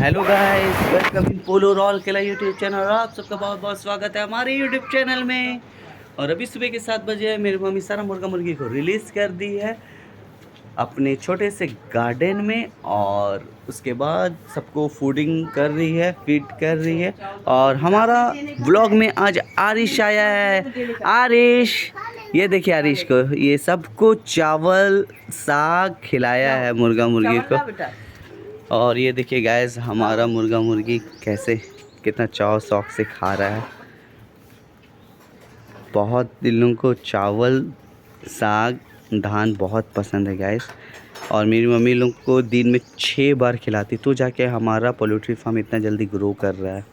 Hello guys, welcome in पोलो रॉल केला यूट्यूब चैनल। और आप सबका बहुत बहुत स्वागत है हमारे यूट्यूब चैनल में। और अभी सुबह के 7 बजे है। मेरी मम्मी सारा मुर्गा मुर्गी को रिलीज़ कर दी है अपने छोटे से गार्डन में, और उसके बाद सबको फूडिंग कर रही है, फीड कर रही है। और हमारा व्लॉग में आज आरिश आया है। आरिश, ये देखिए आरिश को, ये सबको चावल साग खिलाया है मुर्गा मुर्गी को। और ये देखिए गाइस, हमारा मुर्गा मुर्गी कैसे कितना चाव शौक से खा रहा है। बहुत दिलों को चावल साग धान बहुत पसंद है गाइस। और मेरी मम्मी लोग को दिन में 6 बार खिलाती, तो जाके हमारा पोल्ट्री फार्म इतना जल्दी ग्रो कर रहा है।